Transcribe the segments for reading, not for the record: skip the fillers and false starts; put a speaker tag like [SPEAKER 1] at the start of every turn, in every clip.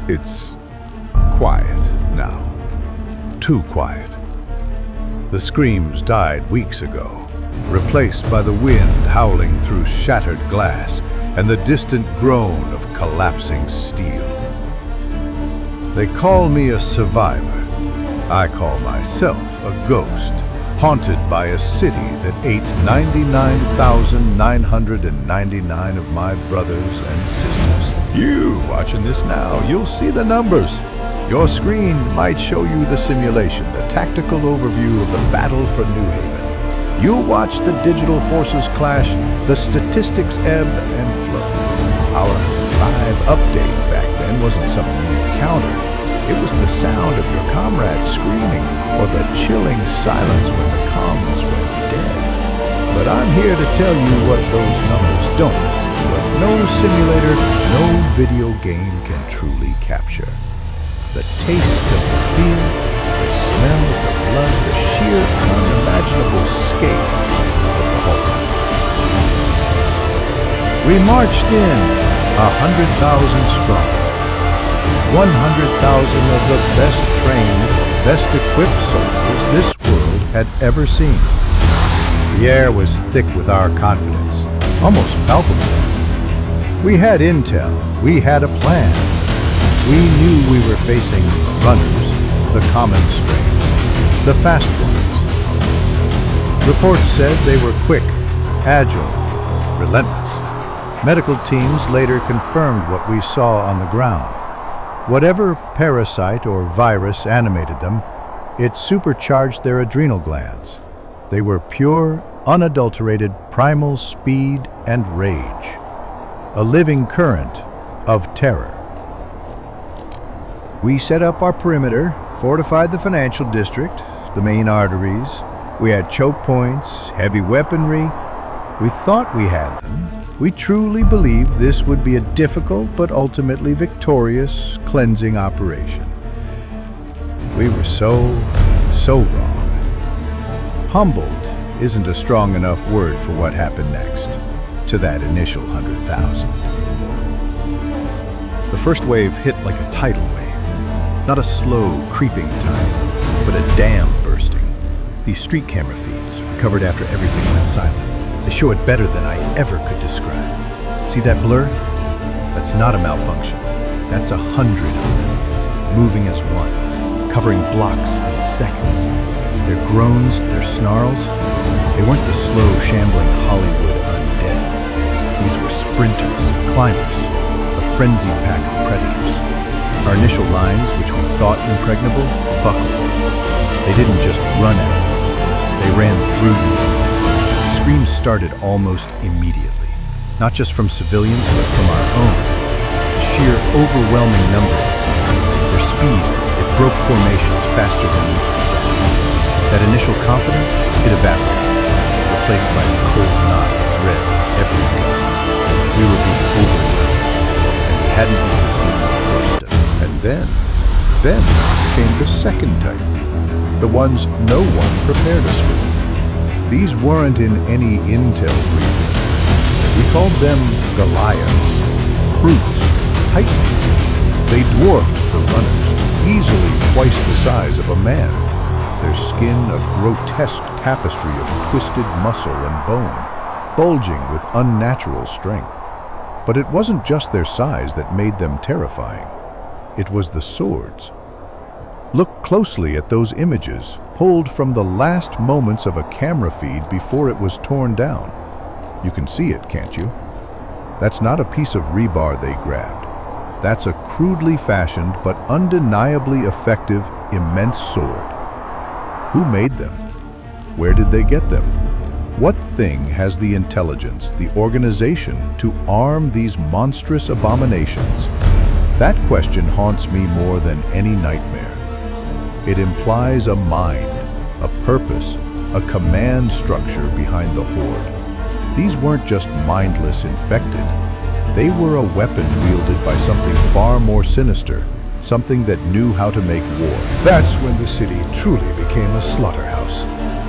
[SPEAKER 1] It's quiet now. Too quiet. The screams died weeks ago, replaced by the wind howling through shattered glass and the distant groan of collapsing steel. They call me a survivor. I call myself a ghost, haunted by a city that ate 99,999 of my brothers and sisters. You watching this now, you'll see the numbers. Your screen might show you the simulation, the tactical overview of the battle for New Haven. You'll watch the digital forces clash, the statistics ebb and flow. Our live update back then wasn't some neat counter. It was the sound of your comrades screaming or the chilling silence when the comms went dead. But I'm here to tell you what those numbers don't, what no simulator, no video game can truly capture. The taste of the fear, the smell of the blood, the sheer unimaginable scale of the horror. We marched in 100,000 strong. 100,000 of the best trained, best equipped soldiers this world had ever seen. The air was thick with our confidence, almost palpable. We had intel, we had a plan. We knew we were facing runners, the common strain, the fast ones. Reports said they were quick, agile, relentless. Medical teams later confirmed what we saw on the ground. Whatever parasite or virus animated them, it supercharged their adrenal glands. They were pure, unadulterated primal speed and rage. A living current of terror. We set up our perimeter, fortified the financial district, the main arteries. We had choke points, heavy weaponry. We thought we had them. We truly believed this would be a difficult but ultimately victorious cleansing operation. We were so wrong. Humbled isn't a strong enough word for what happened next, to that initial 100,000.
[SPEAKER 2] The first wave hit like a tidal wave. Not a slow, creeping tide, but a dam bursting. These street camera feeds, recovered after everything went silent, they show it better than I ever could describe. See that blur? That's not a malfunction. That's 100 of them, moving as one, covering blocks in seconds. Their groans, their snarls, they weren't the slow, shambling Hollywood undead. These were sprinters, climbers, a frenzied pack of predators. Our initial lines, which we thought impregnable, buckled. They didn't just run at you, they ran through you. The screams started almost immediately, not just from civilians, but from our own. The sheer overwhelming number of them, their speed, it broke formations faster than we could adapt. That initial confidence, it evaporated, replaced by a cold knot of dread in every gut. We were being overwhelmed, and we hadn't even seen the worst of it.
[SPEAKER 1] And then came the second type, the ones no one prepared us for. These weren't in any intel briefing. We called them Goliaths, brutes, titans. They dwarfed the runners, easily twice the size of a man. Their skin a grotesque tapestry of twisted muscle and bone, bulging with unnatural strength. But it wasn't just their size that made them terrifying. It was the swords. Look closely at those images, pulled from the last moments of a camera feed before it was torn down. You can see it, can't you? That's not a piece of rebar they grabbed. That's a crudely fashioned but undeniably effective, immense sword. Who made them? Where did they get them? What thing has the intelligence, the organization, to arm these monstrous abominations? That question haunts me more than any nightmare. It implies a mind, a purpose, a command structure behind the horde. These weren't just mindless infected. They were a weapon wielded by something far more sinister, something that knew how to make war.
[SPEAKER 3] That's when the city truly became a slaughterhouse.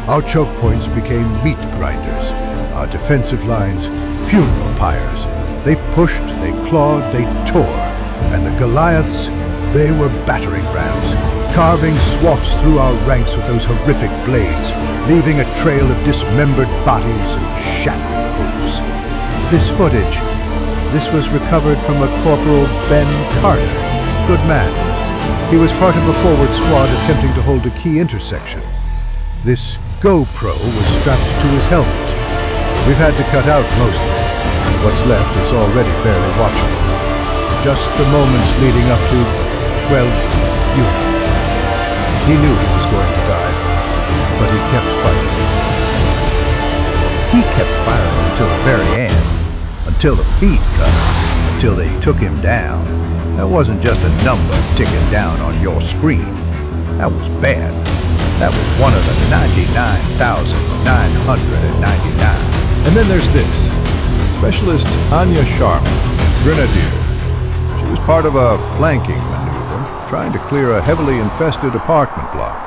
[SPEAKER 3] Our choke points became meat grinders, our defensive lines funeral pyres. They pushed, they clawed, they tore, and the Goliaths, They were battering rams, carving swaths through our ranks with those horrific blades, leaving a trail of dismembered bodies and shattered hopes. This footage, this was recovered from a Corporal Ben Carter. Good man. He was part of a forward squad attempting to hold a key intersection. This GoPro was strapped to his helmet. We've had to cut out most of it. What's left is already barely watchable. Just the moments leading up to, well, you know. He knew he was going to die, but he kept fighting.
[SPEAKER 2] He kept firing until the very end, until the feed cut, until they took him down. That wasn't just a number ticking down on your screen. That was Ben. That was one of the 99,999.
[SPEAKER 1] And then there's this. Specialist Anya Sharma, Grenadier. She was part of a flanking maneuver, trying to clear a heavily infested apartment block.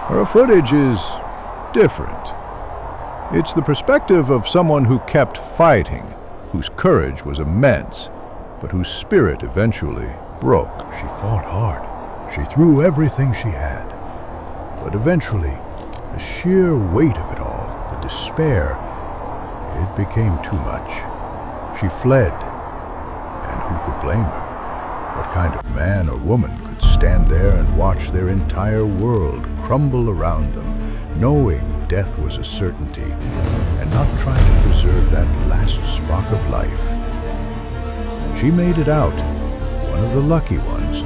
[SPEAKER 1] Her footage is different. It's the perspective of someone who kept fighting, whose courage was immense, but whose spirit eventually broke.
[SPEAKER 3] She fought hard. She threw everything she had. But eventually, the sheer weight of it all, the despair, it became too much. She fled. And who could blame her? What kind of man or woman could stand there and watch their entire world crumble around them, knowing death was a certainty, and not try to preserve that last spark of life? She made it out, one of the lucky ones,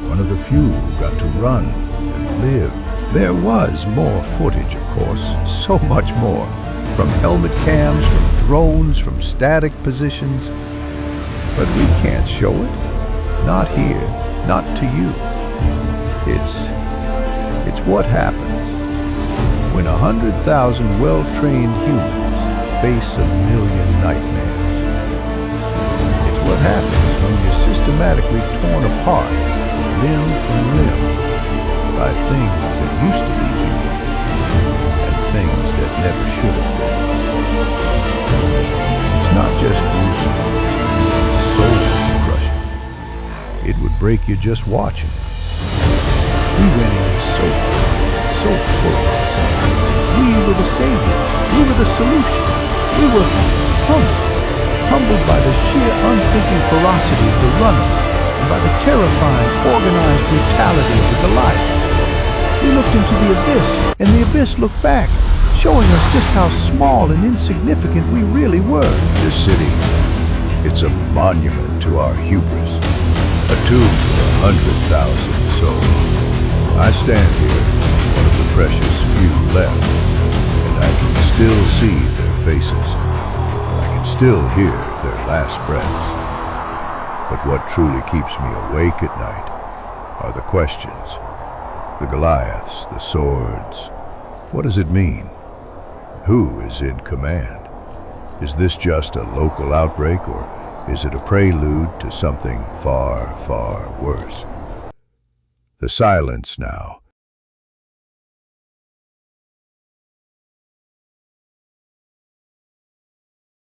[SPEAKER 3] one of the few who got to run and live.
[SPEAKER 1] There was more footage, of course, so much more. From helmet cams, from drones, from static positions. But we can't show it. Not here, not to you. It's what happens when 100,000 well-trained humans face a million nightmares. It's what happens when you're systematically torn apart, limb from limb, by things that used to be human and things that never should have been. It's not just gruesome, it's soul-crushing. It would break you just watching it. We went in so confident, so full of ourselves. We were the saviors. We were the solution. We were humbled by the sheer unthinking ferocity of the runners and by the terrifying, organized brutality of the Goliaths. We looked into the abyss, and the abyss looked back, showing us just how small and insignificant we really were.
[SPEAKER 3] This city, it's a monument to our hubris, a tomb for 100,000 souls. I stand here, one of the precious few left, and I can still see their faces. I can still hear their last breaths. But what truly keeps me awake at night are the questions. The Goliaths, the swords. What does it mean? Who is in command? Is this just a local outbreak, or is it a prelude to something far, far worse? The silence now,